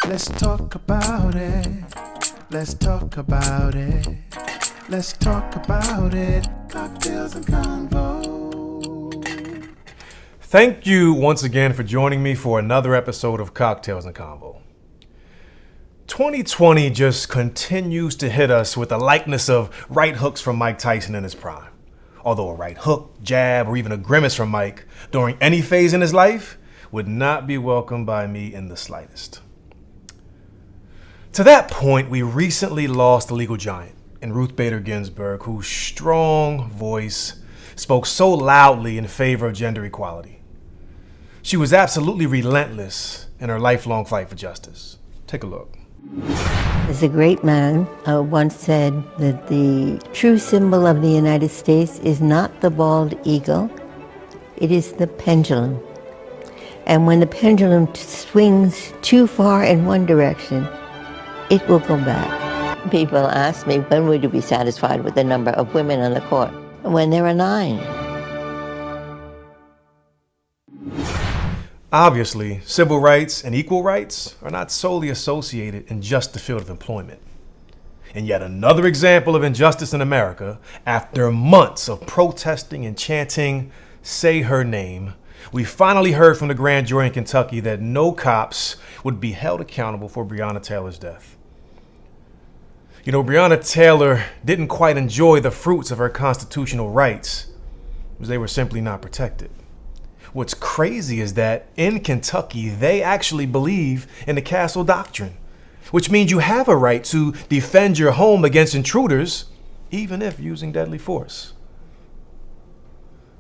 Let's talk about it. Let's talk about it. Let's talk about it. Cocktails and convo. Thank you once again for joining me for another episode of Cocktails and Convo. 2020 just continues to hit us with the likeness of right hooks from Mike Tyson in his prime. Although a right hook, jab, or even a grimace from Mike during any phase in his life would not be welcomed by me in the slightest. To that point, we recently lost a legal giant in Ruth Bader Ginsburg, whose strong voice spoke so loudly in favor of gender equality. She was absolutely relentless in her lifelong fight for justice. Take a look. There's a great man once said that the true symbol of the United States is not the bald eagle, it is the pendulum. And when the pendulum swings too far in one direction, it will go back. People ask me, when would you be satisfied with the number of women on the court? When there are 9. Obviously, civil rights and equal rights are not solely associated in just the field of employment. And yet another example of injustice in America, after months of protesting and chanting, "Say her name," we finally heard from the grand jury in Kentucky that no cops would be held accountable for Breonna Taylor's death. You know, Breonna Taylor didn't quite enjoy the fruits of her constitutional rights because they were simply not protected. What's crazy is that in Kentucky, they actually believe in the castle doctrine, which means you have a right to defend your home against intruders, even if using deadly force.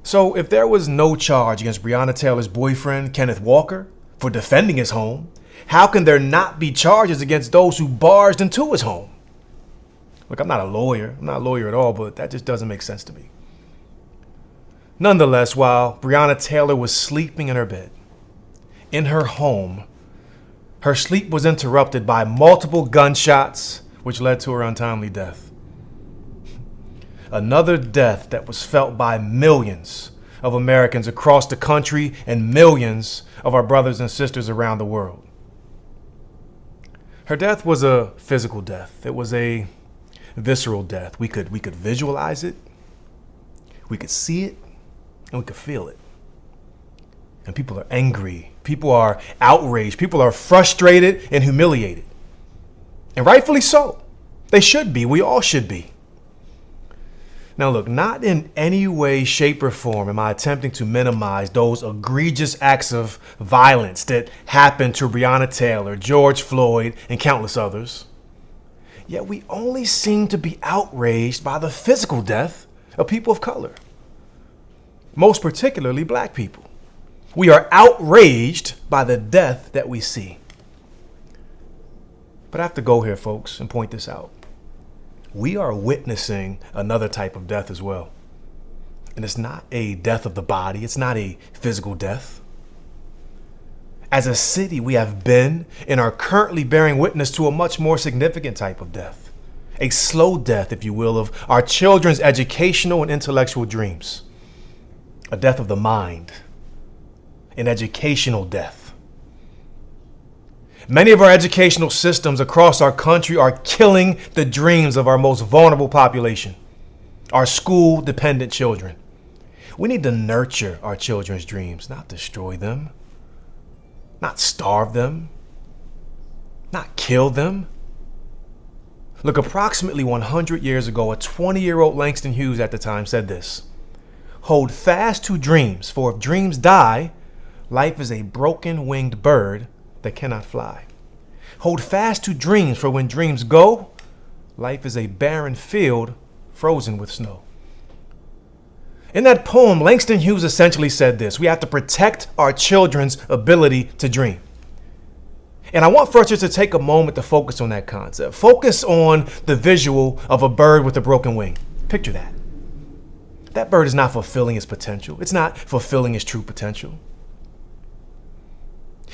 So if there was no charge against Breonna Taylor's boyfriend, Kenneth Walker, for defending his home, how can there not be charges against those who barged into his home? Look, I'm not a lawyer at all, but that just doesn't make sense to me. Nonetheless, while Breonna Taylor was sleeping in her bed, in her home, her sleep was interrupted by multiple gunshots, which led to her untimely death. Another death that was felt by millions of Americans across the country and millions of our brothers and sisters around the world. Her death was a physical death. It was a visceral death. We could visualize it, we could see it, and we could feel it. And people are angry, people are outraged, people are frustrated and humiliated. And rightfully so. They should be, we all should be. Now look, not in any way, shape, or form am I attempting to minimize those egregious acts of violence that happened to Breonna Taylor, George Floyd, and countless others. Yet we only seem to be outraged by the physical death of people of color. Most particularly black people. We are outraged by the death that we see. But I have to go here, folks, and point this out. We are witnessing another type of death as well. And it's not a death of the body. It's not a physical death. As a city, we have been and are currently bearing witness to a much more significant type of death. A slow death, if you will, of our children's educational and intellectual dreams. A death of the mind. An educational death. Many of our educational systems across our country are killing the dreams of our most vulnerable population, our school-dependent children. We need to nurture our children's dreams, not destroy them, not starve them, not kill them. Look, approximately 100 years ago, a 20-year-old Langston Hughes at the time said this: "Hold fast to dreams, for if dreams die, life is a broken-winged bird that cannot fly. Hold fast to dreams, for when dreams go, life is a barren field frozen with snow." In that poem, Langston Hughes essentially said this: we have to protect our children's ability to dream. And I want for us just to take a moment to focus on that concept. Focus on the visual of a bird with a broken wing. Picture that. That bird is not fulfilling its potential. It's not fulfilling its true potential.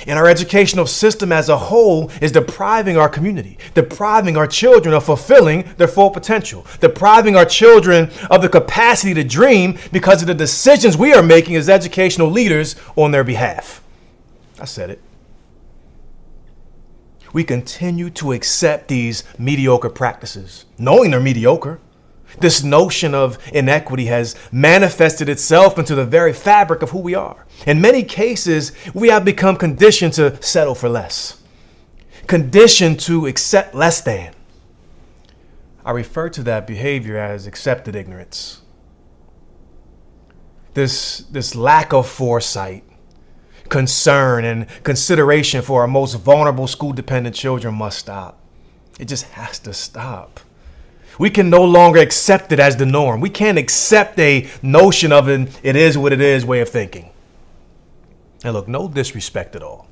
And our educational system as a whole is depriving our community, depriving our children of fulfilling their full potential, depriving our children of the capacity to dream because of the decisions we are making as educational leaders on their behalf. I said it. we continue to accept these mediocre practices, knowing they're mediocre. This notion of inequity has manifested itself into the very fabric of who we are. In many cases, we have become conditioned to settle for less, conditioned to accept less than. I refer to that behavior as accepted ignorance. This lack of foresight, concern, and consideration for our most vulnerable school-dependent children must stop. It just has to stop. We can no longer accept it as the norm. We can't accept a notion of an it is what it is way of thinking. And look, no disrespect at all,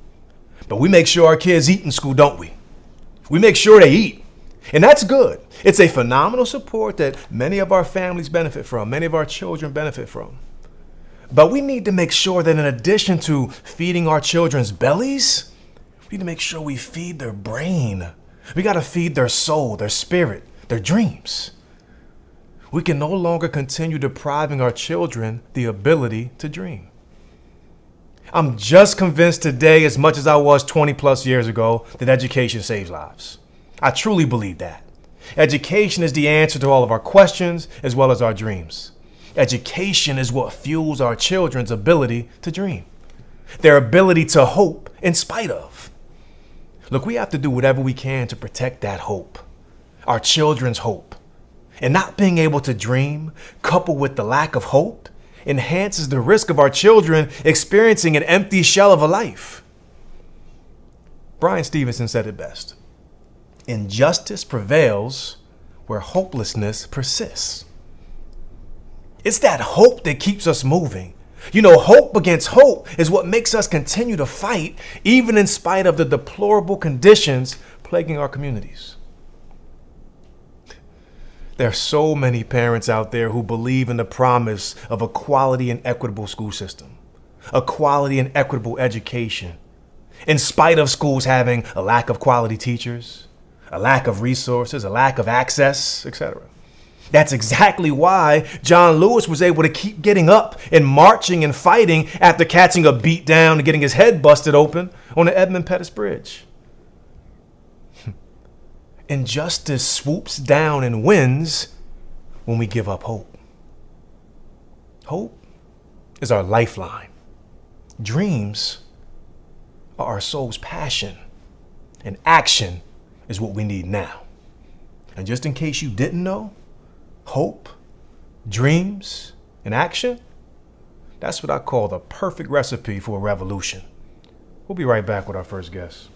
but we make sure our kids eat in school, don't we? We make sure they eat. And that's good. It's a phenomenal support that many of our families benefit from, many of our children benefit from. But we need to make sure that in addition to feeding our children's bellies, we need to make sure we feed their brain. We got to feed their soul, their spirit, their dreams. We can no longer continue depriving our children the ability to dream. I'm just convinced today, as much as I was 20 plus years ago, that education saves lives. I truly believe that. Education is the answer to all of our questions as well as our dreams. Education is what fuels our children's ability to dream, their ability to hope in spite of. Look, we have to do whatever we can to protect that hope, our children's hope. And not being able to dream, coupled with the lack of hope, enhances the risk of our children experiencing an empty shell of a life. Brian Stevenson said it best. Injustice prevails where hopelessness persists. It's that hope that keeps us moving. You know, hope against hope is what makes us continue to fight, even in spite of the deplorable conditions plaguing our communities. There are so many parents out there who believe in the promise of a quality and equitable school system, a quality and equitable education, in spite of schools having a lack of quality teachers, a lack of resources, a lack of access, etc. That's exactly why John Lewis was able to keep getting up and marching and fighting after catching a beat down and getting his head busted open on the Edmund Pettus Bridge. Injustice swoops down and wins when we give up hope. Hope is our lifeline. Dreams are our soul's passion, and action is what we need now. And just in case you didn't know, hope, dreams, and action, that's what I call the perfect recipe for a revolution. We'll be right back with our first guest.